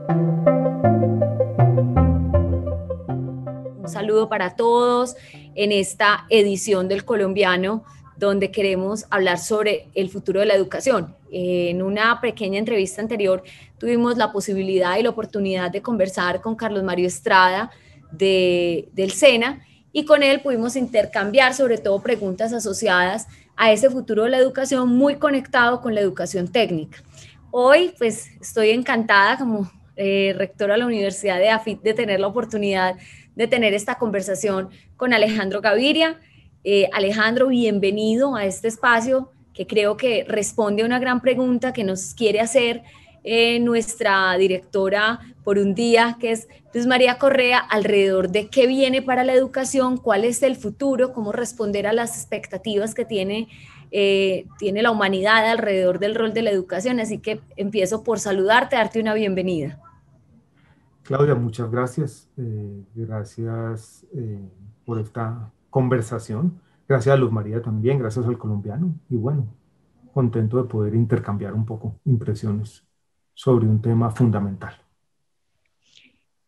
Un saludo para todos en esta edición del Colombiano, donde queremos hablar sobre el futuro de la educación. En una pequeña entrevista anterior tuvimos la posibilidad y la oportunidad de conversar con Carlos Mario Estrada del SENA, y con él pudimos intercambiar sobre todo preguntas asociadas a ese futuro de la educación muy conectado con la educación técnica. Hoy pues estoy encantada como rectora de la Universidad de AFIT de tener la oportunidad de tener esta conversación con Alejandro Gaviria. Alejandro, bienvenido a este espacio que creo que responde a una gran pregunta que nos quiere hacer nuestra directora por un día, que es Luz María Correa, alrededor de qué viene para la educación, cuál es el futuro, cómo responder a las expectativas que tiene la humanidad alrededor del rol de la educación. Así que empiezo por saludarte, darte una bienvenida. Claudia, muchas gracias. Gracias por esta conversación. Gracias a Luz María también, gracias al colombiano. Y bueno, contento de poder intercambiar un poco impresiones sobre un tema fundamental.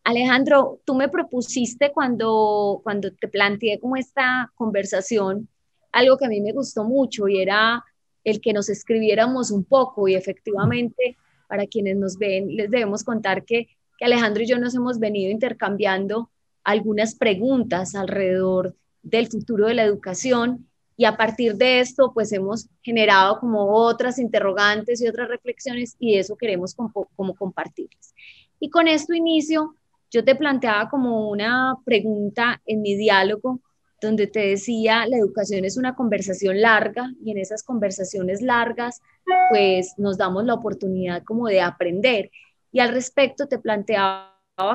Alejandro, tú me propusiste cuando te planteé como esta conversación algo que a mí me gustó mucho, y era el que nos escribiéramos un poco, y efectivamente para quienes nos ven les debemos contar que Alejandro y yo nos hemos venido intercambiando algunas preguntas alrededor del futuro de la educación, y a partir de esto pues hemos generado como otras interrogantes y otras reflexiones, y eso queremos como compartirles. Y con esto inicio. Yo te planteaba como una pregunta en mi diálogo donde te decía, la educación es una conversación larga, y en esas conversaciones largas pues nos damos la oportunidad como de aprender. Y al respecto te planteaba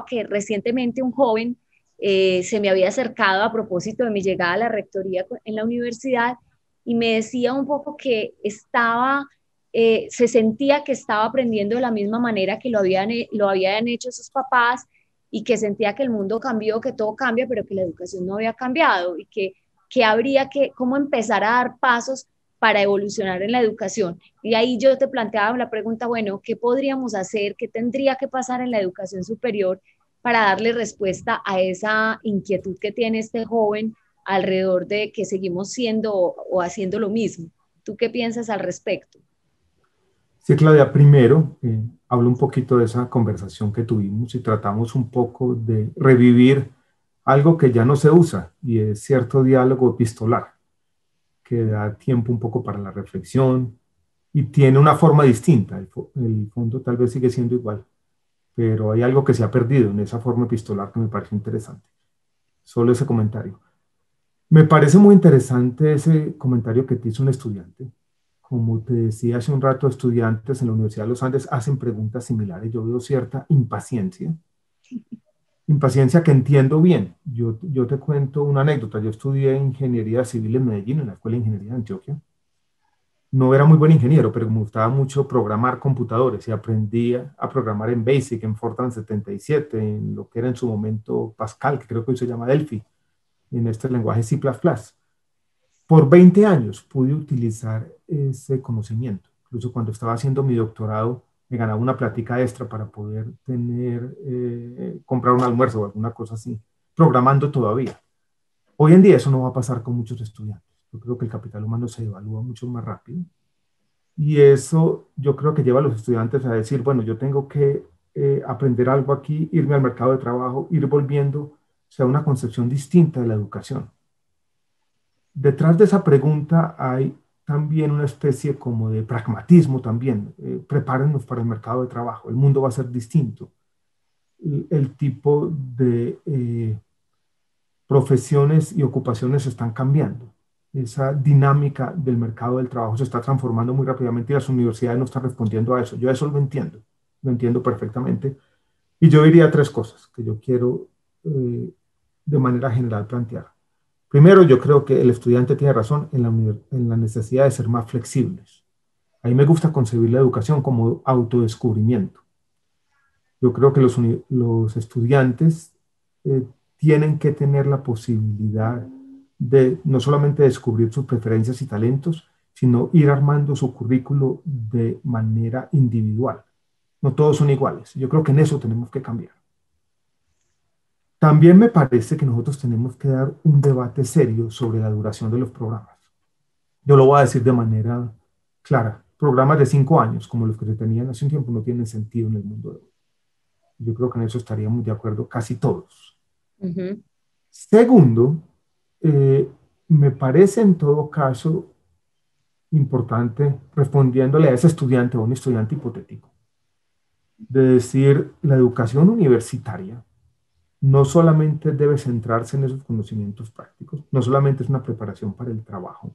que recientemente un joven se me había acercado a propósito de mi llegada a la rectoría en la universidad, y me decía un poco que se sentía que estaba aprendiendo de la misma manera que lo habían hecho sus papás, y que sentía que el mundo cambió, que todo cambia, pero que la educación no había cambiado, y que habría que, cómo empezar a dar pasos para evolucionar en la educación. Y ahí yo te planteaba la pregunta, bueno, ¿qué podríamos hacer? ¿Qué tendría que pasar en la educación superior para darle respuesta a esa inquietud que tiene este joven alrededor de que seguimos siendo o haciendo lo mismo? ¿Tú qué piensas al respecto? Sí, Claudia, primero hablo un poquito de esa conversación que tuvimos y tratamos un poco de revivir algo que ya no se usa, y es cierto diálogo epistolar que da tiempo un poco para la reflexión y tiene una forma distinta. El fondo tal vez sigue siendo igual, pero hay algo que se ha perdido en esa forma epistolar que me parece interesante. Solo ese comentario. Me parece muy interesante ese comentario que te hizo un estudiante. Como te decía hace un rato, estudiantes en la Universidad de los Andes hacen preguntas similares. Yo veo cierta impaciencia, impaciencia que entiendo bien. Yo te cuento una anécdota. Yo estudié ingeniería civil en Medellín, en la Escuela de Ingeniería de Antioquia. No era muy buen ingeniero, pero me gustaba mucho programar computadores y aprendí a programar en BASIC, en Fortran 77, en lo que era en su momento Pascal, que creo que hoy se llama Delphi, en este lenguaje C++. Por 20 años pude utilizar ese conocimiento. Incluso cuando estaba haciendo mi doctorado, me ganaba una plática extra para poder comprar un almuerzo o alguna cosa así, programando todavía. Hoy en día eso no va a pasar con muchos estudiantes. Yo creo que el capital humano se evalúa mucho más rápido. Y eso yo creo que lleva a los estudiantes a decir, bueno, yo tengo que aprender algo aquí, irme al mercado de trabajo, ir volviendo, o sea, una concepción distinta de la educación. Detrás de esa pregunta hay también una especie como de pragmatismo también. Prepárenos para el mercado de trabajo, el mundo va a ser distinto. El tipo de profesiones y ocupaciones están cambiando. Esa dinámica del mercado del trabajo se está transformando muy rápidamente y las universidades no están respondiendo a eso. Yo eso lo entiendo perfectamente. Y yo diría tres cosas que yo quiero de manera general plantear. Primero, yo creo que el estudiante tiene razón en la necesidad de ser más flexibles. A mí me gusta concebir la educación como autodescubrimiento. Yo creo que los estudiantes eh, tienen que tener la posibilidad de no solamente descubrir sus preferencias y talentos, sino ir armando su currículo de manera individual. no todos son iguales. Yo creo que en eso tenemos que cambiar. También me parece que nosotros tenemos que dar un debate serio sobre la duración de los programas. Yo lo voy a decir de manera clara. Programas de 5 años, como los que se tenían hace un tiempo, no tienen sentido en el mundo de hoy. Yo creo que en eso estaríamos de acuerdo casi todos. Ujú. Segundo, eh, me parece en todo caso importante, respondiéndole a ese estudiante o a un estudiante hipotético, de decir, la educación universitaria no solamente debe centrarse en esos conocimientos prácticos, no solamente es una preparación para el trabajo,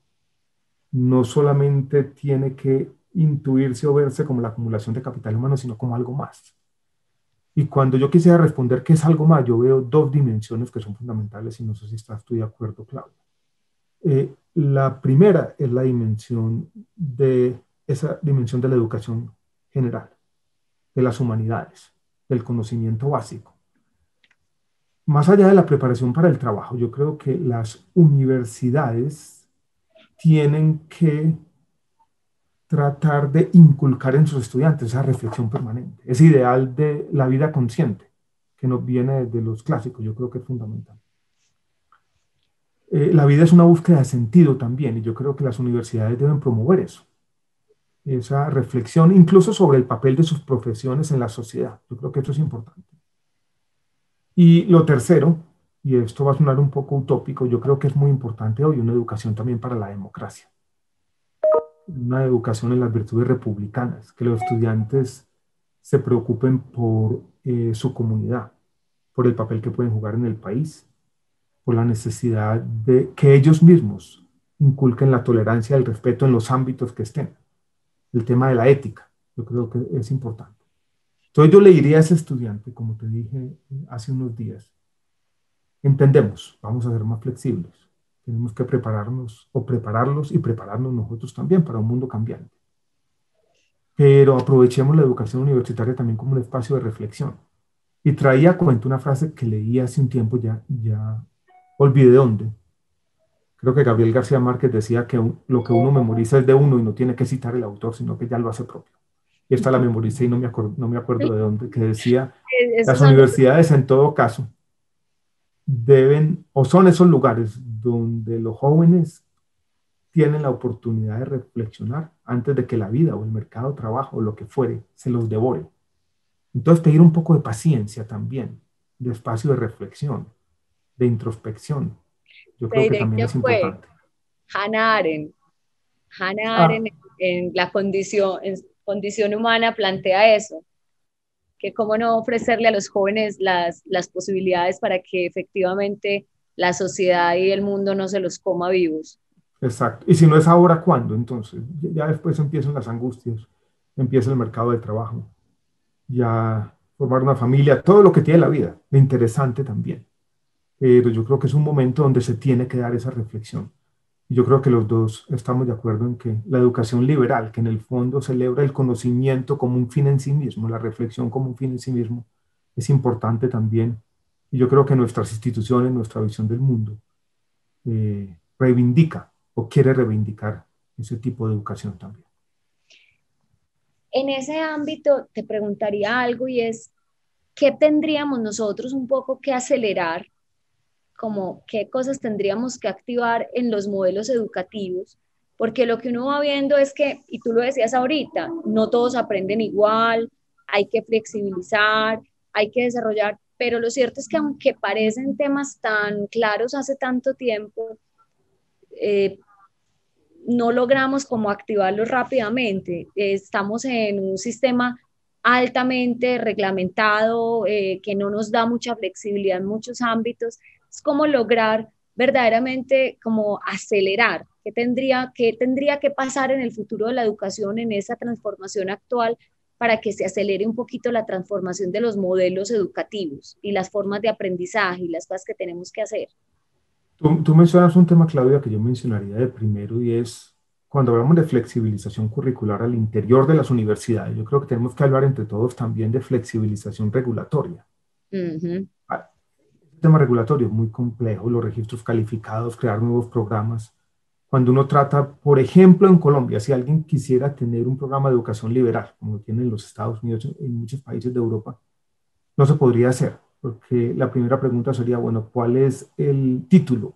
no solamente tiene que intuirse o verse como la acumulación de capital humano, sino como algo más. Y cuando yo quisiera responder qué es algo más, yo veo dos dimensiones que son fundamentales y no sé si estás tú de acuerdo, Claudia. La primera es la dimensión esa dimensión de la educación general, de las humanidades, del conocimiento básico. Más allá de la preparación para el trabajo, yo creo que las universidades tienen que tratar de inculcar en sus estudiantes esa reflexión permanente, ese ideal de la vida consciente que nos viene de los clásicos, yo creo que es fundamental. La vida es una búsqueda de sentido también y yo creo que las universidades deben promover eso, esa reflexión incluso sobre el papel de sus profesiones en la sociedad. Yo creo que eso es importante. Y lo tercero, y esto va a sonar un poco utópico, yo creo que es muy importante hoy una educación también para la democracia, una educación en las virtudes republicanas, que los estudiantes se preocupen por su comunidad, por el papel que pueden jugar en el país, por la necesidad de que ellos mismos inculquen la tolerancia y el respeto en los ámbitos que estén. El tema de la ética, yo creo que es importante. Entonces yo le diría a ese estudiante, como te dije hace unos días, entendemos, vamos a ser más flexibles, tenemos que prepararnos o prepararlos y prepararnos nosotros también para un mundo cambiante. Pero aprovechemos la educación universitaria también como un espacio de reflexión. Y traía a cuento una frase que leí hace un tiempo, ya olvidé dónde. Creo que Gabriel García Márquez decía que lo que uno memoriza es de uno y no tiene que citar el autor, sino que ya lo hace propio. Y esta la memoricé y no me acuerdo de dónde, que decía, Esos las son los... universidades en todo caso deben, o son esos lugares donde los jóvenes tienen la oportunidad de reflexionar antes de que la vida o el mercado de trabajo o lo que fuere se los devore. Entonces pedir un poco de paciencia también, de espacio de reflexión, de introspección. Yo Te creo que diré también quién es fue. importante. Hannah Arendt. Hannah Ah, Arendt en la condición humana plantea eso, que cómo no ofrecerle a los jóvenes las posibilidades para que efectivamente la sociedad y el mundo no se los coma vivos. exacto. Y si no es ahora, ¿cuándo? Entonces, ya después empiezan las angustias, empieza el mercado de trabajo, ya formar una familia, todo lo que tiene la vida, lo interesante también. Pero yo creo que es un momento donde se tiene que dar esa reflexión. Y yo creo que los dos estamos de acuerdo en que la educación liberal, que en el fondo celebra el conocimiento como un fin en sí mismo, la reflexión como un fin en sí mismo, es importante también. Y yo creo que nuestras instituciones, nuestra visión del mundo, reivindica o quiere reivindicar ese tipo de educación también. En ese ámbito te preguntaría algo y es, ¿qué tendríamos nosotros un poco que acelerar? Como qué cosas tendríamos que activar en los modelos educativos, porque lo que uno va viendo es que, y tú lo decías ahorita, no todos aprenden igual, hay que flexibilizar, hay que desarrollar, pero lo cierto es que aunque parecen temas tan claros hace tanto tiempo, eh, no logramos como activarlos rápidamente. Estamos en un sistema altamente reglamentado, que no nos da mucha flexibilidad en muchos ámbitos. Es como lograr verdaderamente como acelerar qué tendría que pasar en el futuro de la educación, en esa transformación actual, para que se acelere un poquito la transformación de los modelos educativos y las formas de aprendizaje y las cosas que tenemos que hacer. Tú mencionas un tema, Claudia, que yo mencionaría de primero y es cuando hablamos de flexibilización curricular al interior de las universidades. Yo creo que tenemos que hablar entre todos también de flexibilización regulatoria. Uh -huh. El tema regulatorio es muy complejo, los registros calificados, crear nuevos programas. cuando uno trata, por ejemplo, en Colombia, si alguien quisiera tener un programa de educación liberal, como lo tienen los Estados Unidos, en muchos países de Europa, no se podría hacer, porque la primera pregunta sería, bueno, ¿cuál es el título?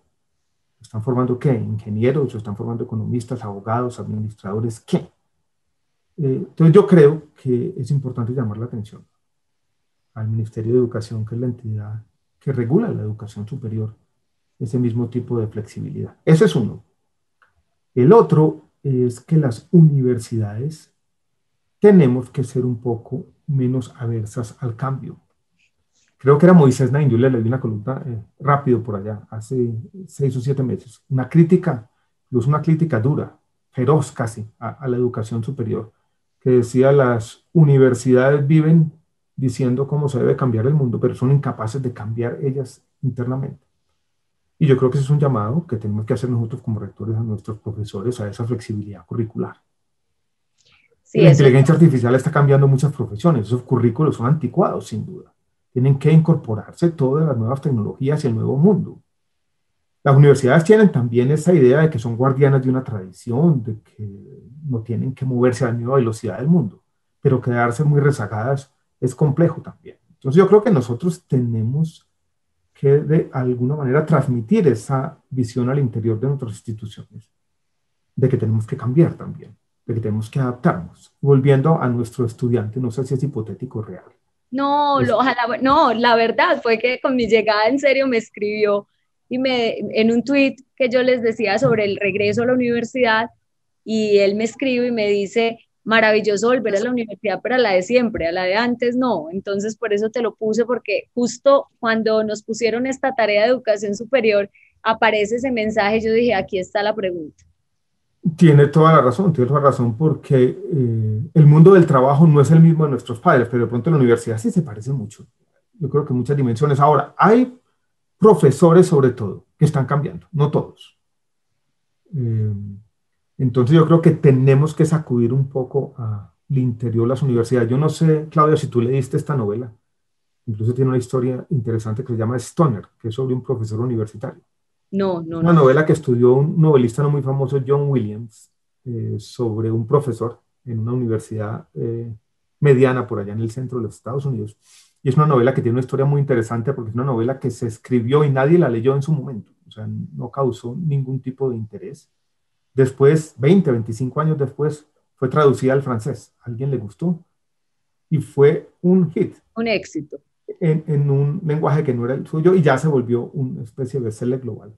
¿Están formando qué? ¿Ingenieros? ¿O están formando economistas, abogados, administradores? ¿Qué? Entonces yo creo que es importante llamar la atención al Ministerio de Educación, que es la entidad que regula la educación superior, ese mismo tipo de flexibilidad. Ese es uno. El otro es que las universidades tenemos que ser un poco menos aversas al cambio. Creo que era Moisés Naim, yo le leí una columna rápido por allá, hace 6 o 7 meses. Una crítica, incluso una crítica dura, feroz casi, a la educación superior, que decía las universidades viven diciendo cómo se debe cambiar el mundo, pero son incapaces de cambiar ellas internamente. Y yo creo que ese es un llamado que tenemos que hacer nosotros como rectores a nuestros profesores a esa flexibilidad curricular. Sí, La eso es. inteligencia artificial está cambiando muchas profesiones, esos currículos son anticuados, sin duda. Tienen que incorporarse todas las nuevas tecnologías y el nuevo mundo. Las universidades tienen también esa idea de que son guardianas de una tradición, de que no tienen que moverse a la misma velocidad del mundo, pero quedarse muy rezagadas es complejo también. Entonces yo creo que nosotros tenemos que de alguna manera transmitir esa visión al interior de nuestras instituciones, de que tenemos que cambiar también, de que tenemos que adaptarnos. Volviendo a nuestro estudiante, no sé si es hipotético o real. No, Es, ojalá, no, la verdad fue que con mi llegada en serio me escribió y en un tweet que yo les decía sobre el regreso a la universidad, y él me escribe y me dice, maravilloso volver a la universidad, pero a la de siempre, a la de antes no. Entonces por eso te lo puse, porque justo cuando nos pusieron esta tarea de educación superior, aparece ese mensaje, yo dije, aquí está la pregunta. tiene toda la razón porque el mundo del trabajo no es el mismo de nuestros padres, pero de pronto en la universidad sí se parece mucho. Yo creo que muchas dimensiones. Ahora, hay profesores sobre todo que están cambiando, no todos. Eh, entonces yo creo que tenemos que sacudir un poco al interior de las universidades. Yo no sé, Claudia, si tú leíste esta novela, incluso tiene una historia interesante que se llama Stoner, que es sobre un profesor universitario. No, Es no, una no. novela que estudió un novelista no muy famoso, John Williams, sobre un profesor en una universidad mediana por allá en el centro de los Estados Unidos. Y es una novela que tiene una historia muy interesante porque es una novela que se escribió y nadie la leyó en su momento. O sea, no causó ningún tipo de interés. Después, 20, 25 años después, fue traducida al francés. A alguien le gustó y fue un hit Un éxito. en un lenguaje que no era el suyo y ya se volvió una especie de bestseller global.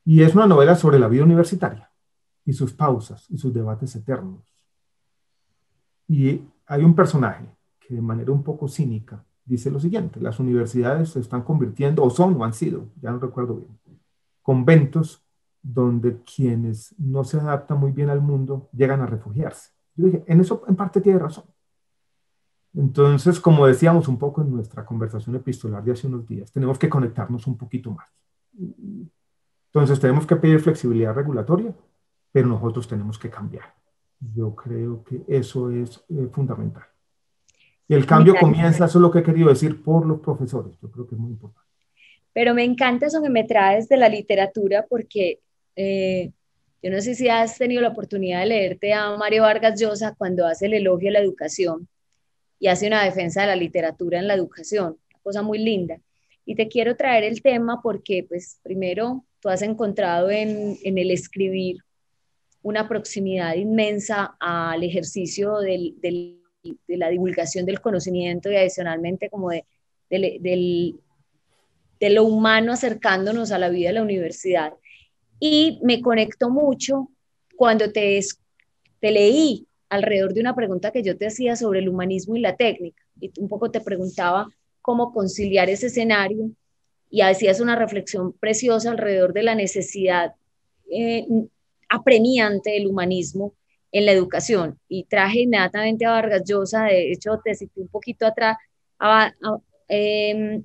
Y es una novela sobre la vida universitaria y sus pausas y sus debates eternos. Y hay un personaje que de manera un poco cínica dice lo siguiente: las universidades se están convirtiendo, o son, o han sido, ya no recuerdo bien, conventos donde quienes no se adaptan muy bien al mundo llegan a refugiarse. Yo dije, en eso en parte tiene razón. Entonces, como decíamos un poco en nuestra conversación epistolar de hace unos días, tenemos que conectarnos un poquito más. Entonces, tenemos que pedir flexibilidad regulatoria, pero nosotros tenemos que cambiar. Yo creo que eso es fundamental. Y el cambio Mira, comienza, eso es lo que he querido decir, por los profesores. Yo creo que es muy importante. pero me encanta eso que me traes de la literatura, porque eh, yo no sé si has tenido la oportunidad de leerte a Mario Vargas Llosa cuando hace el elogio a la educación y hace una defensa de la literatura en la educación, una cosa muy linda. Y te quiero traer el tema porque, pues, primero, tú has encontrado en el escribir una proximidad inmensa al ejercicio de la divulgación del conocimiento y adicionalmente como del de lo humano acercándonos a la vida de la universidad. Y me conecto mucho cuando te leí alrededor de una pregunta que yo te hacía sobre el humanismo y la técnica. Y un poco te preguntaba cómo conciliar ese escenario y hacías una reflexión preciosa alrededor de la necesidad eh, apremiante del humanismo en la educación. Y traje inmediatamente a Vargas Llosa, de hecho te cité un poquito atrás, eh,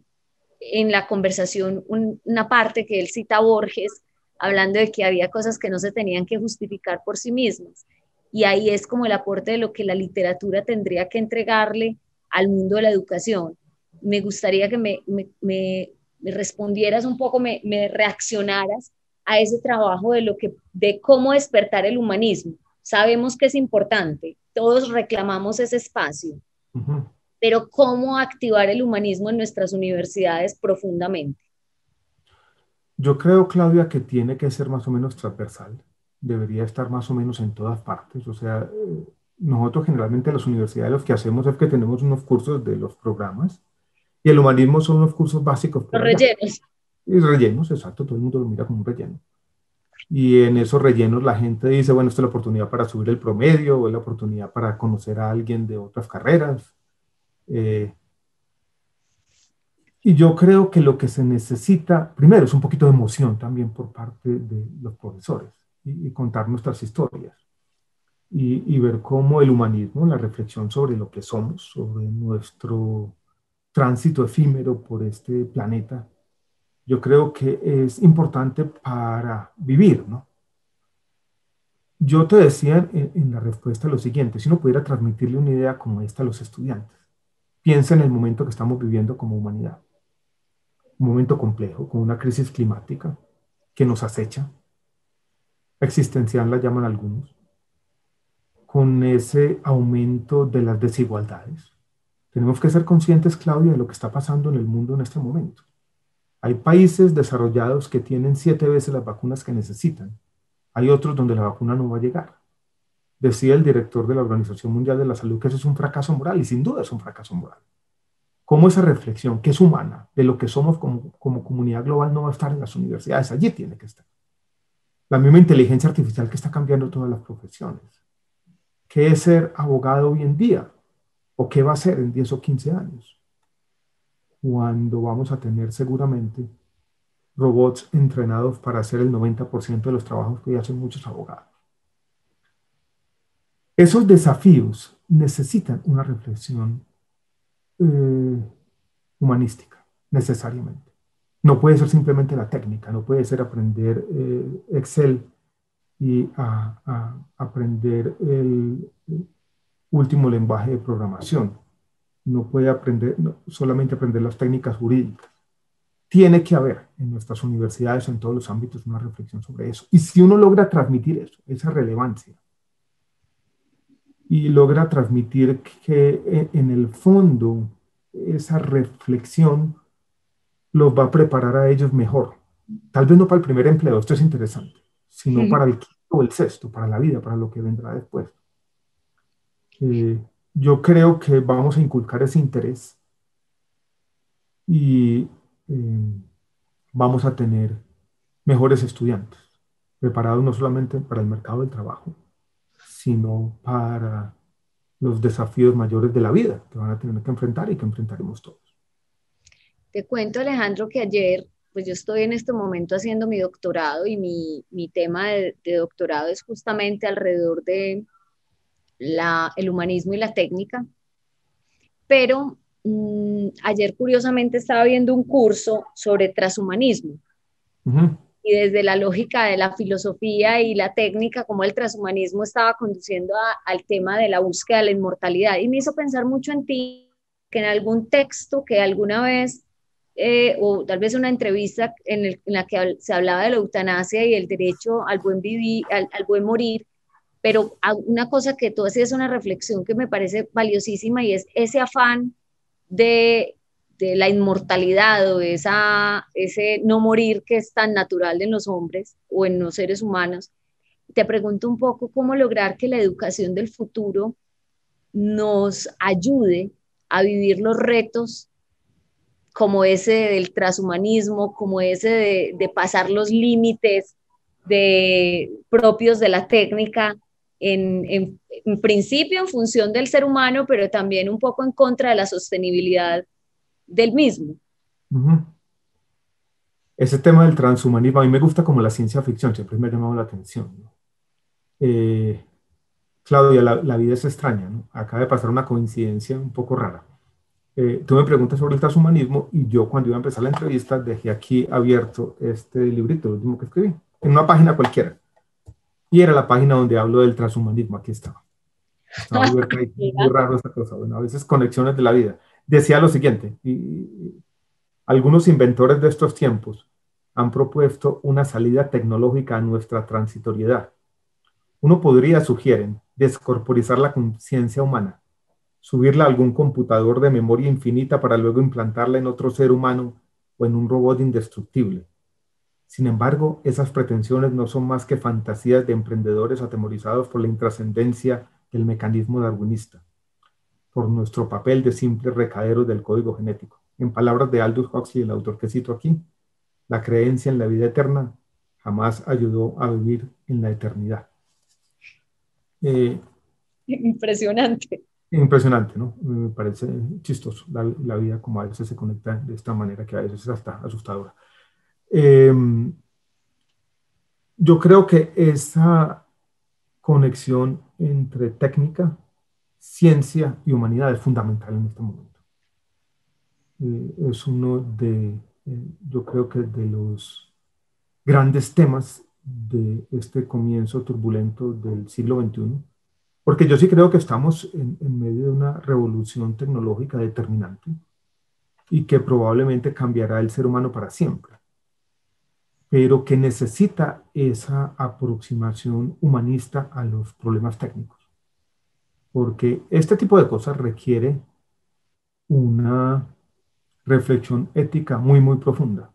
en la conversación una parte que él cita a Borges, hablando de que había cosas que no se tenían que justificar por sí mismas. Y ahí es como el aporte de lo que la literatura tendría que entregarle al mundo de la educación. Me gustaría que me respondieras un poco, me reaccionaras a ese trabajo de cómo despertar el humanismo. Sabemos que es importante, todos reclamamos ese espacio, pero cómo activar el humanismo en nuestras universidades profundamente. Yo creo, Claudia, que tiene que ser más o menos transversal, debería estar más o menos en todas partes. O sea, nosotros generalmente en las universidades lo que hacemos es que tenemos unos cursos de los programas y el humanismo son unos cursos básicos por Los allá. rellenos. Y rellenos, exacto, todo el mundo lo mira como un relleno. Y en esos rellenos la gente dice, bueno, esta es la oportunidad para subir el promedio, o es la oportunidad para conocer a alguien de otras carreras. Y yo creo que lo que se necesita, primero, es un poquito de emoción también por parte de los profesores y contar nuestras historias y ver cómo el humanismo, la reflexión sobre lo que somos, sobre nuestro tránsito efímero por este planeta, yo creo que es importante para vivir, ¿no? Yo te decía en la respuesta lo siguiente: si uno pudiera transmitirle una idea como esta a los estudiantes, piensa en el momento que estamos viviendo como humanidad, un momento complejo, con una crisis climática que nos acecha, existencial la llaman algunos, con ese aumento de las desigualdades. Tenemos que ser conscientes, Claudia, de lo que está pasando en el mundo en este momento. Hay países desarrollados que tienen 7 veces las vacunas que necesitan. Hay otros donde la vacuna no va a llegar. Decía el director de la Organización Mundial de la Salud que eso es un fracaso moral, y sin duda es un fracaso moral. ¿Cómo esa reflexión, que es humana, de lo que somos como comunidad global, no va a estar en las universidades? Allí tiene que estar. La misma inteligencia artificial que está cambiando todas las profesiones. ¿Qué es ser abogado hoy en día? ¿O qué va a ser en 10 o 15 años? Cuando vamos a tener seguramente robots entrenados para hacer el 90% de los trabajos que hoy hacen muchos abogados. Esos desafíos necesitan una reflexión humanística, necesariamente. No puede ser simplemente la técnica, no puede ser aprender Excel y aprender el último lenguaje de programación. No puede solamente aprender las técnicas jurídicas. Tiene que haber en nuestras universidades, en todos los ámbitos, una reflexión sobre eso. Y si uno logra transmitir eso, esa relevancia, y logra transmitir que en el fondo esa reflexión los va a preparar a ellos mejor. Tal vez no para el primer empleo, esto es interesante, sino para el quinto o el sexto, para la vida, para lo que vendrá después. Yo creo que vamos a inculcar ese interés y vamos a tener mejores estudiantes, preparados no solamente para el mercado del trabajo, sino para los desafíos mayores de la vida que van a tener que enfrentar y que enfrentaremos todos. Te cuento, Alejandro, que ayer, pues yo estoy en este momento haciendo mi doctorado y mi tema de doctorado es justamente alrededor de el humanismo y la técnica, pero ayer curiosamente estaba viendo un curso sobre transhumanismo. Y desde la lógica de la filosofía y la técnica, como el transhumanismo estaba conduciendo al tema de la búsqueda de la inmortalidad. Y me hizo pensar mucho en ti, que en algún texto que alguna vez, o tal vez una entrevista en la que se hablaba de la eutanasia y el derecho al buen vivir, al buen morir, pero una cosa que tú hacías, una reflexión que me parece valiosísima, y es ese afán de la inmortalidad o ese no morir que es tan natural en los hombres o en los seres humanos. Te pregunto un poco cómo lograr que la educación del futuro nos ayude a vivir los retos como ese del transhumanismo, como ese de pasar los límites propios de la técnica, en principio en función del ser humano, pero también un poco en contra de la sostenibilidad del mismo. Ese tema del transhumanismo, a mí me gusta como la ciencia ficción, siempre me ha llamado la atención, ¿no? Claudia, la vida es extraña, ¿no? Acaba de pasar una coincidencia un poco rara. Tú me preguntas sobre el transhumanismo y yo, cuando iba a empezar la entrevista, dejé aquí abierto este librito, el último que escribí, en una página cualquiera. Y era la página donde hablo del transhumanismo. Aquí estaba. Estaba abierta ahí, muy raro esta cosa. Bueno, a veces conexiones de la vida. Decía lo siguiente, y algunos inventores de estos tiempos han propuesto una salida tecnológica a nuestra transitoriedad. Uno podría, sugieren, descorporizar la conciencia humana, subirla a algún computador de memoria infinita para luego implantarla en otro ser humano o en un robot indestructible. Sin embargo, esas pretensiones no son más que fantasías de emprendedores atemorizados por la intrascendencia del mecanismo darwinista, por nuestro papel de simples recaderos del código genético. En palabras de Aldous Huxley, el autor que cito aquí, la creencia en la vida eterna jamás ayudó a vivir en la eternidad. Impresionante. Impresionante, ¿no? Me parece chistoso la vida como a veces se conecta de esta manera que a veces es hasta asustadora. Yo creo que esa conexión entre técnica, ciencia y humanidad es fundamental en este momento. Es uno de, yo creo que de los grandes temas de este comienzo turbulento del siglo XXI, porque yo sí creo que estamos en medio de una revolución tecnológica determinante y que probablemente cambiará el ser humano para siempre, pero que necesita esa aproximación humanista a los problemas técnicos, porque este tipo de cosas requiere una reflexión ética muy, muy profunda.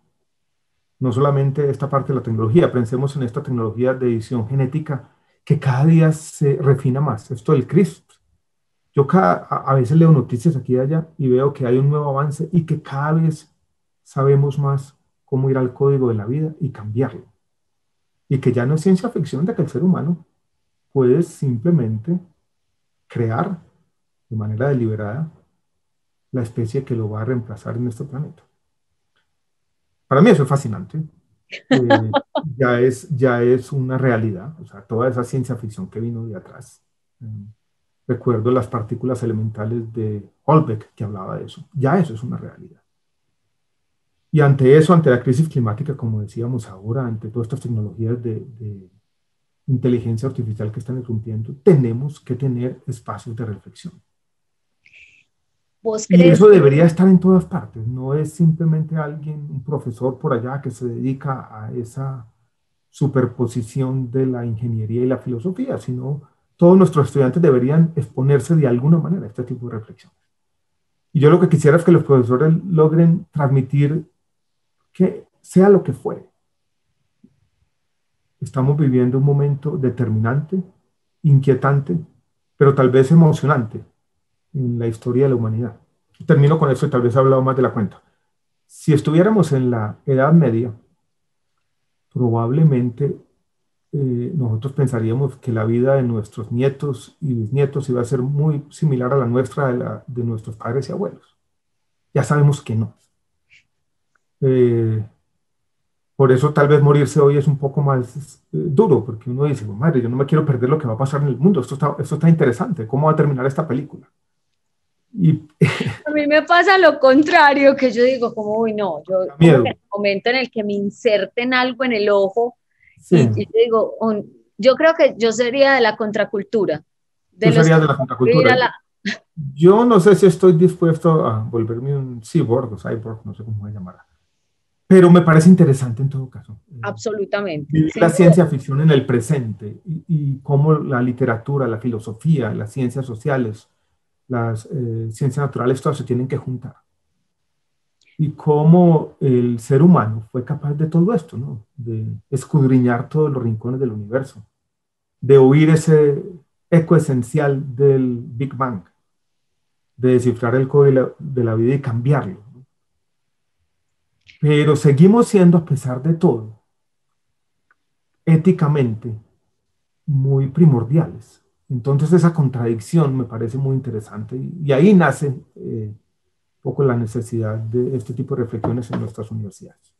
No solamente esta parte de la tecnología, pensemos en esta tecnología de edición genética que cada día se refina más, esto del CRISPR. Yo a veces leo noticias aquí y allá y veo que hay un nuevo avance y que cada vez sabemos más cómo ir al código de la vida y cambiarlo. Y que ya no es ciencia ficción de que el ser humano puede simplemente crear de manera deliberada la especie que lo va a reemplazar en este planeta. Para mí eso es fascinante. Ya es una realidad, o sea, toda esa ciencia ficción que vino de atrás. Recuerdo las partículas elementales de Holbeck que hablaba de eso. Ya eso es una realidad. Y ante eso, ante la crisis climática, como decíamos ahora, ante todas estas tecnologías de inteligencia artificial que están irrumpiendo, tenemos que tener espacios de reflexión. ¿Vos Y crees eso que debería estar en todas partes. No es simplemente alguien, un profesor por allá que se dedica a esa superposición de la ingeniería y la filosofía, sino todos nuestros estudiantes deberían exponerse de alguna manera a este tipo de reflexiones. Y yo lo que quisiera es que los profesores logren transmitir que sea lo que fuere. Estamos viviendo un momento determinante, inquietante, pero tal vez emocionante en la historia de la humanidad. Termino con esto y tal vez he hablado más de la cuenta. Si estuviéramos en la Edad Media, probablemente nosotros pensaríamos que la vida de nuestros nietos y bisnietos iba a ser muy similar a la nuestra de nuestros padres y abuelos. Ya sabemos que no. Por eso tal vez morirse hoy es un poco más duro, porque uno dice, madre, yo no me quiero perder lo que va a pasar en el mundo, esto está interesante, ¿cómo va a terminar esta película? Y a mí me pasa lo contrario, que yo digo como, uy, no, yo como miedo. que en el momento en el que me inserten algo en el ojo Sí, y yo digo, yo creo que yo sería de la contracultura, de tú los que serías de la ir a contracultura. la... Yo no sé si estoy dispuesto a volverme un cyborg o cyborg, no sé cómo se llamará. Pero me parece interesante en todo caso. Absolutamente, Vivir sin la duda. ciencia ficción en el presente y cómo la literatura, la filosofía, las ciencias sociales, las ciencias naturales, todas se tienen que juntar. Y cómo el ser humano fue capaz de todo esto, ¿no? De escudriñar todos los rincones del universo, de oír ese eco esencial del Big Bang, de descifrar el código de la vida y cambiarlo. Pero seguimos siendo, a pesar de todo, éticamente muy primordiales. Entonces esa contradicción me parece muy interesante y ahí nace un poco la necesidad de este tipo de reflexiones en nuestras universidades.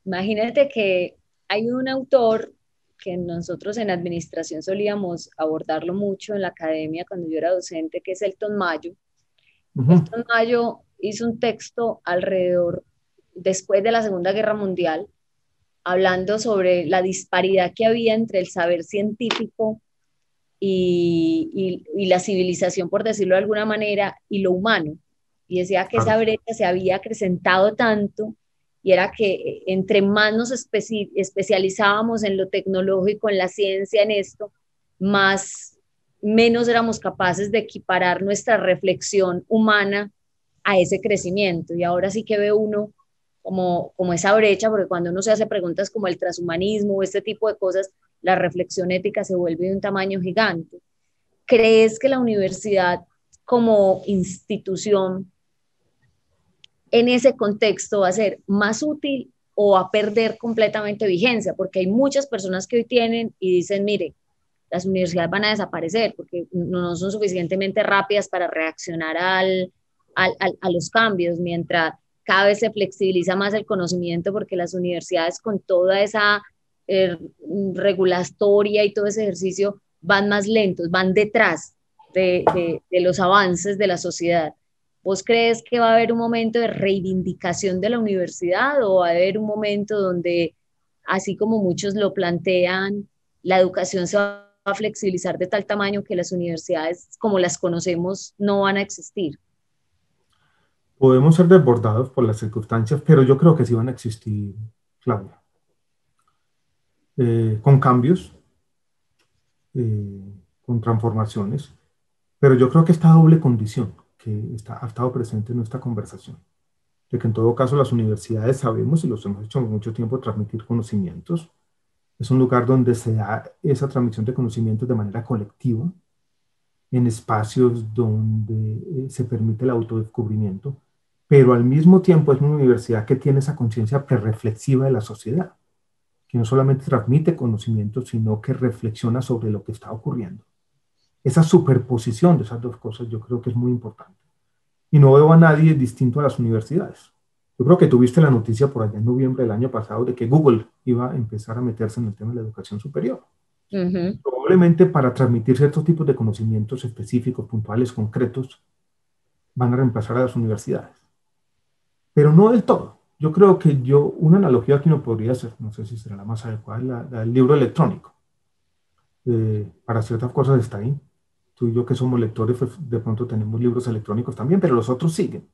Imagínate que hay un autor que nosotros en administración solíamos abordarlo mucho en la academia cuando yo era docente, que es Elton Mayo. Elton Mayo hizo un texto alrededor, después de la Segunda Guerra Mundial, hablando sobre la disparidad que había entre el saber científico y la civilización, por decirlo de alguna manera, y lo humano. Y decía que esa brecha se había acrecentado tanto y era que entre más nos especializábamos en lo tecnológico, en la ciencia, en esto, menos éramos capaces de equiparar nuestra reflexión humana a ese crecimiento. Y ahora sí que ve uno como esa brecha, porque cuando uno se hace preguntas como el transhumanismo o este tipo de cosas, la reflexión ética se vuelve de un tamaño gigante. ¿Crees que la universidad como institución en ese contexto va a ser más útil o va a perder completamente vigencia? Porque hay muchas personas que hoy tienen y dicen, mire, las universidades van a desaparecer porque no son suficientemente rápidas para reaccionar a los cambios, mientras cada vez se flexibiliza más el conocimiento porque las universidades con toda esa eh, regulatoria y todo ese ejercicio van más lentos, van detrás de los avances de la sociedad. ¿Vos crees que va a haber un momento de reivindicación de la universidad o va a haber un momento donde, así como muchos lo plantean, la educación se va a flexibilizar de tal tamaño que las universidades como las conocemos no van a existir? Podemos ser desbordados por las circunstancias, pero yo creo que sí van a existir, Claudia, con cambios, con transformaciones, pero yo creo que esta doble condición ha estado presente en nuestra conversación, de que en todo caso las universidades sabemos, y los hemos hecho mucho tiempo, transmitir conocimientos. Es un lugar donde se da esa transmisión de conocimientos de manera colectiva, en espacios donde se permite el autodescubrimiento, pero al mismo tiempo es una universidad que tiene esa conciencia prereflexiva de la sociedad, que no solamente transmite conocimiento, sino que reflexiona sobre lo que está ocurriendo. Esa superposición de esas dos cosas yo creo que es muy importante. Y no veo a nadie distinto a las universidades. Yo creo que tuviste la noticia por allá en noviembre del año pasado de que Google iba a empezar a meterse en el tema de la educación superior. Probablemente para transmitir ciertos tipos de conocimientos específicos, puntuales, concretos, van a reemplazar a las universidades. Pero no del todo. Yo creo que una analogía que no podría hacer, no sé si será la más adecuada, el libro electrónico. Para ciertas cosas está ahí. Tú y yo que somos lectores, pues, de pronto tenemos libros electrónicos también, pero los otros siguen.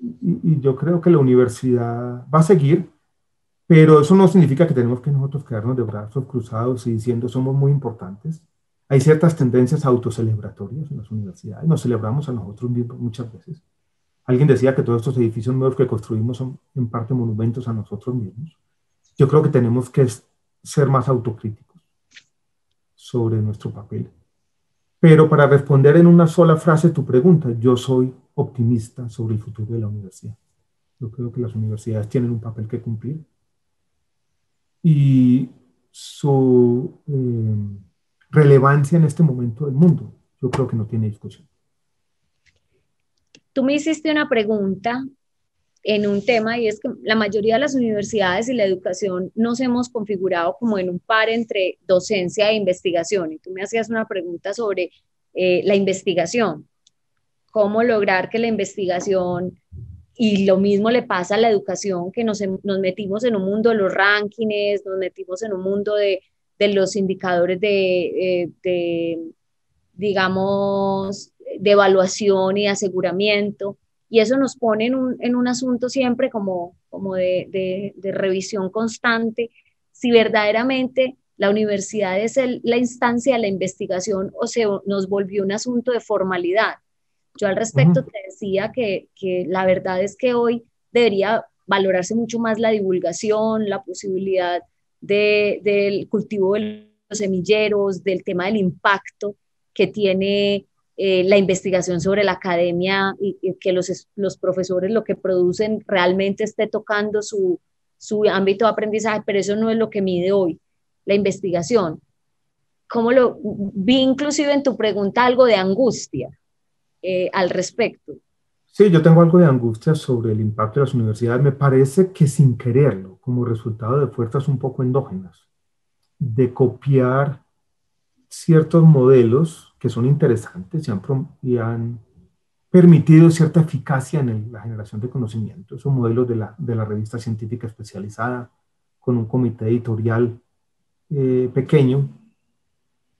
Y yo creo que la universidad va a seguir, pero eso no significa que tenemos que nosotros quedarnos de brazos cruzados y diciendo somos muy importantes. Hay ciertas tendencias autocelebratorias en las universidades. Nos celebramos a nosotros mismos muchas veces. Alguien decía que todos estos edificios nuevos que construimos son en parte monumentos a nosotros mismos. Yo creo que tenemos que ser más autocríticos sobre nuestro papel. Pero para responder en una sola frase tu pregunta, yo soy optimista sobre el futuro de la universidad. Yo creo que las universidades tienen un papel que cumplir y su relevancia en este momento del mundo, yo creo que no tiene discusión. Tú me hiciste una pregunta en un tema y es que la mayoría de las universidades y la educación nos hemos configurado como en un par entre docencia e investigación. Y tú me hacías una pregunta sobre la investigación, cómo lograr que la investigación, y lo mismo le pasa a la educación, que nos metimos en un mundo de los rankings, nos metimos en un mundo de los indicadores digamos, de evaluación y de aseguramiento, y eso nos pone en un asunto siempre como de revisión constante, si verdaderamente la universidad es la instancia de la investigación o se nos volvió un asunto de formalidad. Yo al respecto te decía que la verdad es que hoy debería valorarse mucho más la divulgación, la posibilidad del cultivo de los semilleros, del tema del impacto que tiene la investigación sobre la academia y que los profesores lo que producen realmente esté tocando su ámbito de aprendizaje, pero eso no es lo que mide hoy la investigación. ¿Cómo lo vi inclusive en tu pregunta algo de angustia al respecto? Sí, yo tengo algo de angustia sobre el impacto de las universidades. Me parece que sin quererlo, como resultado de fuerzas un poco endógenas, de copiar ciertos modelos que son interesantes y han permitido cierta eficacia en la generación de conocimiento. Son modelos de la revista científica especializada, con un comité editorial pequeño,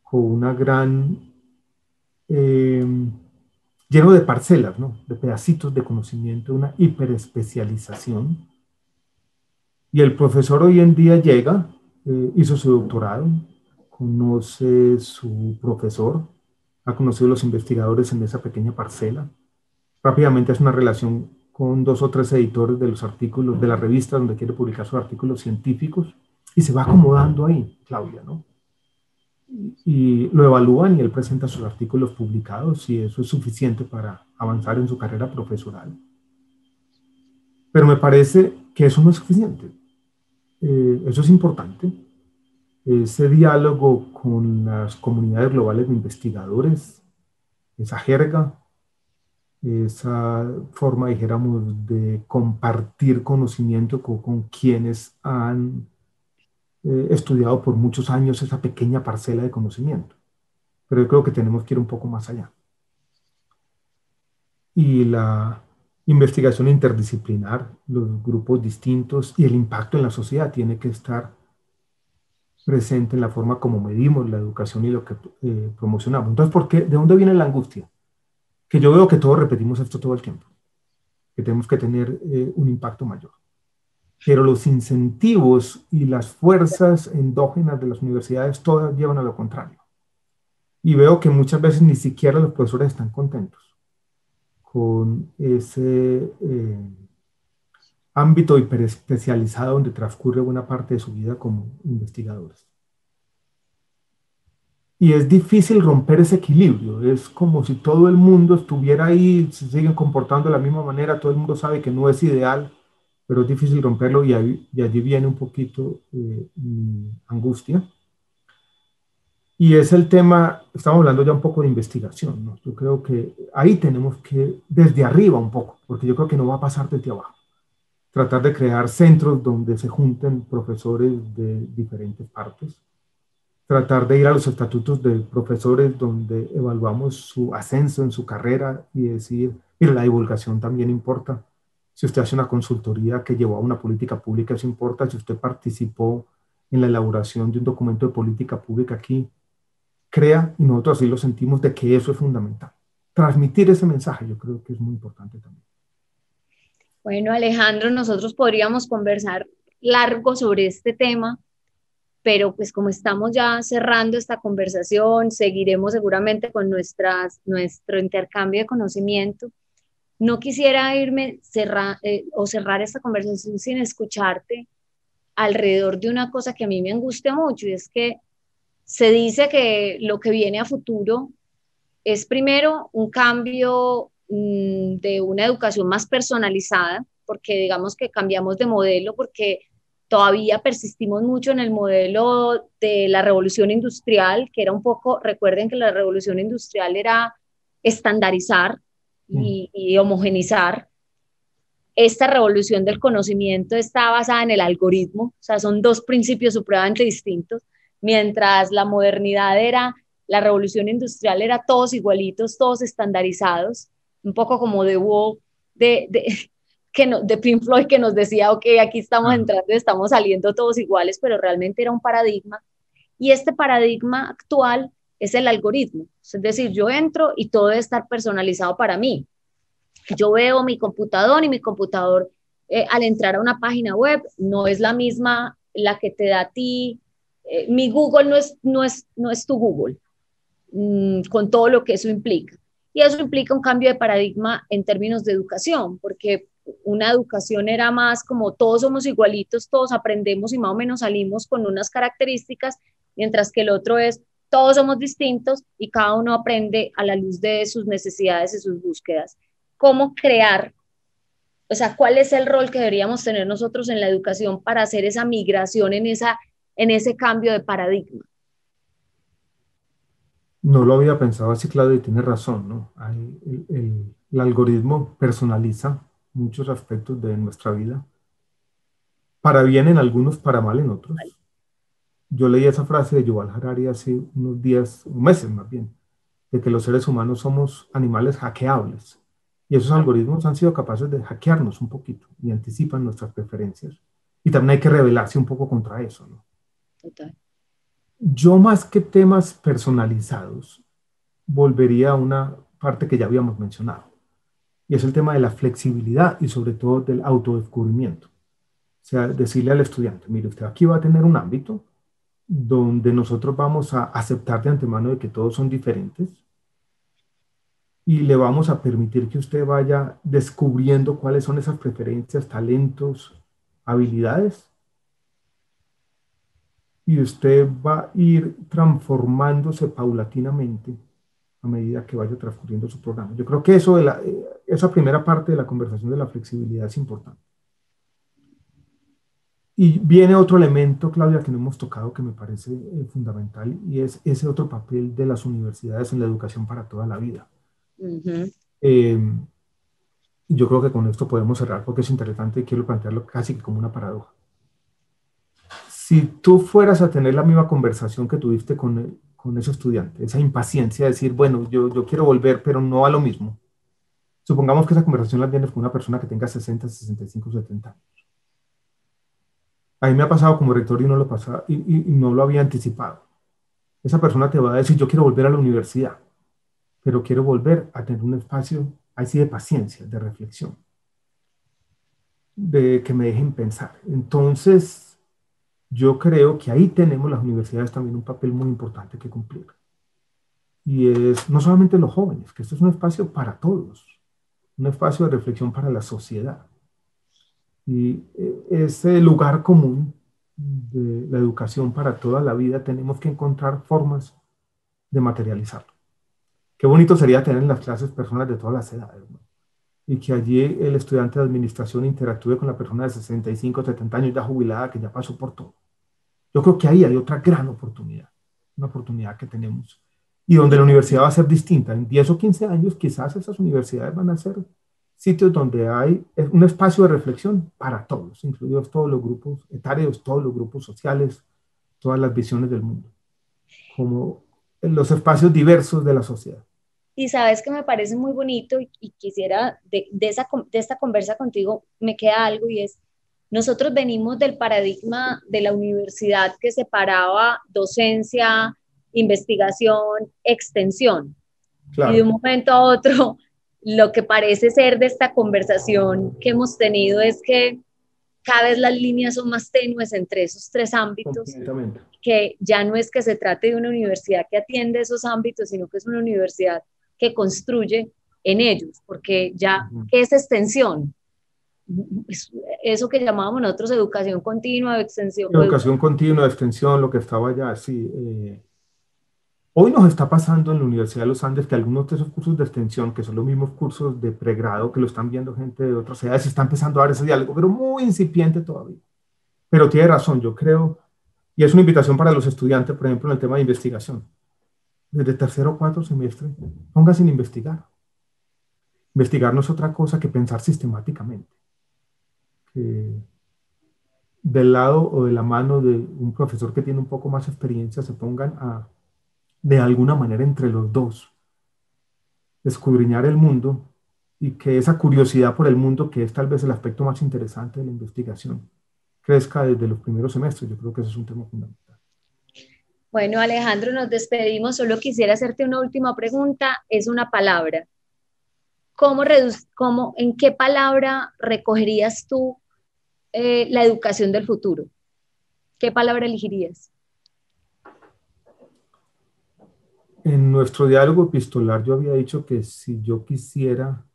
con una gran, lleno de parcelas, ¿no? De pedacitos de conocimiento, una hiperespecialización Y el profesor hoy en día llega, hizo su doctorado, conoce su profesor, ha conocido a los investigadores en esa pequeña parcela. Rápidamente hace una relación con 2 o 3 editores de los artículos, de la revista donde quiere publicar sus artículos científicos, y se va acomodando ahí, Claudia, ¿no? Y lo evalúan y él presenta sus artículos publicados y eso es suficiente para avanzar en su carrera profesoral. Pero me parece que eso no es suficiente. Eso es importante. Ese diálogo con las comunidades globales de investigadores, esa jerga, esa forma, dijéramos, de compartir conocimiento con quienes han estudiado por muchos años esa pequeña parcela de conocimiento. Pero yo creo que tenemos que ir un poco más allá. Y la investigación interdisciplinar, los grupos distintos y el impacto en la sociedad tiene que estar presente en la forma como medimos la educación y lo que promocionamos. Entonces, ¿por qué? ¿De dónde viene la angustia? Que yo veo que todos repetimos esto todo el tiempo, que tenemos que tener un impacto mayor. Pero los incentivos y las fuerzas endógenas de las universidades todas llevan a lo contrario. Y veo que muchas veces ni siquiera los profesores están contentos con ese ámbito hiperespecializado donde transcurre buena parte de su vida como investigadores. Y es difícil romper ese equilibrio. Es como si todo el mundo estuviera ahí, se siguen comportando de la misma manera, todo el mundo sabe que no es ideal, pero es difícil romperlo y allí viene un poquito mi angustia. Y es el tema, estamos hablando ya un poco de investigación, ¿no? Yo creo que ahí tenemos que, desde arriba un poco, porque yo creo que no va a pasar desde abajo, tratar de crear centros donde se junten profesores de diferentes partes, tratar de ir a los estatutos de profesores donde evaluamos su ascenso en su carrera y decir, mire, la divulgación también importa. Si usted hace una consultoría que llevó a una política pública, eso importa. Si usted participó en la elaboración de un documento de política pública aquí, crea, y nosotros así lo sentimos, de que eso es fundamental. Transmitir ese mensaje yo creo que es muy importante también. Bueno, Alejandro, nosotros podríamos conversar largo sobre este tema, pero pues como estamos ya cerrando esta conversación, seguiremos seguramente con nuestro intercambio de conocimiento. No quisiera irme o cerrar esta conversación sin escucharte alrededor de una cosa que a mí me angustia mucho, y es que se dice que lo que viene a futuro es primero un cambio de una educación más personalizada, porque digamos que cambiamos de modelo, porque todavía persistimos mucho en el modelo de la revolución industrial, que era un poco, recuerden que la revolución industrial era estandarizar y homogenizar. Esta revolución del conocimiento está basada en el algoritmo, o sea, son dos principios supremamente distintos, mientras la modernidad era, la revolución industrial era todos igualitos, todos estandarizados, un poco como The Wall de Pink Floyd, que nos decía, ok, aquí estamos entrando, estamos saliendo todos iguales, pero realmente era un paradigma. Y este paradigma actual es el algoritmo, es decir, yo entro y todo debe estar personalizado para mí. Yo veo mi computador y mi computador al entrar a una página web no es la misma la que te da a ti. Mi Google no es tu Google, con todo lo que eso implica. Y eso implica un cambio de paradigma en términos de educación, porque una educación era más como todos somos igualitos, todos aprendemos y más o menos salimos con unas características, mientras que el otro es todos somos distintos y cada uno aprende a la luz de sus necesidades y sus búsquedas. ¿Cómo crear? O sea, ¿cuál es el rol que deberíamos tener nosotros en la educación para hacer esa migración en ese cambio de paradigma? No lo había pensado así, Claudio, y tienes razón, ¿no? El algoritmo personaliza muchos aspectos de nuestra vida, para bien en algunos, para mal en otros. Yo leí esa frase de Yuval Harari hace unos días, meses más bien, de que los seres humanos somos animales hackeables. Y esos algoritmos han sido capaces de hackearnos un poquito y anticipan nuestras preferencias. Y también hay que rebelarse un poco contra eso, ¿no? Total. Yo más que temas personalizados, volvería a una parte que ya habíamos mencionado, y es el tema de la flexibilidad y sobre todo del autodescubrimiento. sea, decirle al estudiante, mire, usted aquí va a tener un ámbito donde nosotros vamos a aceptar de antemano de que todos son diferentes y le vamos a permitir que usted vaya descubriendo cuáles son esas preferencias, talentos, habilidades, y usted va a ir transformándose paulatinamente a medida que vaya transcurriendo su programa. Yo creo que eso esa primera parte de la conversación de la flexibilidad es importante. Y viene otro elemento, Claudia, que no hemos tocado, que me parece fundamental, y es ese otro papel de las universidades en la educación para toda la vida. Yo creo que con esto podemos cerrar porque es interesante y quiero plantearlo casi como una paradoja. Si tú fueras a tener la misma conversación que tuviste con ese estudiante, esa impaciencia de decir, bueno, yo quiero volver, pero no a lo mismo. Supongamos que esa conversación la tienes con una persona que tenga 60, 65, 70 años. A mí me ha pasado como rector y no lo había anticipado. Esa persona te va a decir, yo quiero volver a la universidad, pero quiero volver a tener un espacio así de paciencia, de reflexión, de que me dejen pensar. Entonces, yo creo que ahí tenemos las universidades también un papel muy importante que cumplir. Y es no solamente los jóvenes, que esto es un espacio para todos, un espacio de reflexión para la sociedad. Y ese lugar común de la educación para toda la vida tenemos que encontrar formas de materializarlo. Qué bonito sería tener en las clases personas de todas las edades, ¿no? Y que allí el estudiante de administración interactúe con la persona de 65, 70 años ya jubilada que ya pasó por todo. Yo creo que ahí hay otra gran oportunidad, una oportunidad que tenemos y donde la universidad va a ser distinta. En 10 o 15 años quizás esas universidades van a ser sitios donde hay un espacio de reflexión para todos, incluidos todos los grupos etarios, todos los grupos sociales, todas las visiones del mundo, como en los espacios diversos de la sociedad. Y sabes que me parece muy bonito y quisiera, de esta conversa contigo, me queda algo y es, nosotros venimos del paradigma de la universidad que separaba docencia, investigación, extensión. Claro. Y de un momento a otro, lo que parece ser de esta conversación que hemos tenido es que cada vez las líneas son más tenues entre esos tres ámbitos, que ya no es que se trate de una universidad que atiende esos ámbitos, sino que es una universidad que construye en ellos, porque ya, ¿qué es extensión? Eso que llamábamos nosotros educación continua, extensión. Educación continua, extensión, lo que estaba ya así. Hoy nos está pasando en la Universidad de los Andes que algunos de esos cursos de extensión, que son los mismos cursos de pregrado, que lo están viendo gente de otras edades, está empezando a dar ese diálogo, pero muy incipiente todavía. Pero tiene razón, yo creo, y es una invitación para los estudiantes, por ejemplo, en el tema de investigación. Desde tercero o cuarto semestre, póngase en investigar. Investigar no es otra cosa que pensar sistemáticamente. Que del lado o de la mano de un profesor que tiene un poco más experiencia se pongan a, de alguna manera, entre los dos, escudriñar el mundo y que esa curiosidad por el mundo, que es tal vez el aspecto más interesante de la investigación, crezca desde los primeros semestres. Yo creo que ese es un tema fundamental. Bueno, Alejandro, nos despedimos. Solo quisiera hacerte una última pregunta. Es una palabra. ¿En qué palabra recogerías tú la educación del futuro? ¿Qué palabra elegirías? En nuestro diálogo epistolar yo había dicho que si yo quisiera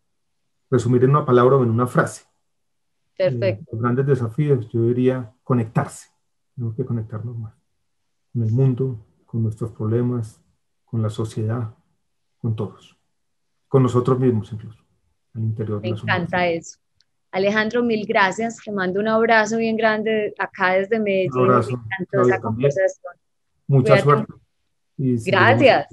resumir en una palabra o en una frase, los grandes desafíos, yo diría conectarse. Tenemos que conectarnos más con el mundo, con nuestros problemas, con la sociedad, con todos, con nosotros mismos incluso, al interior de la sociedad. Me encanta eso. Alejandro, mil gracias. Te mando un abrazo bien grande acá desde Medellín. Un abrazo. Me encantó esa conversación. Mucha suerte. Gracias.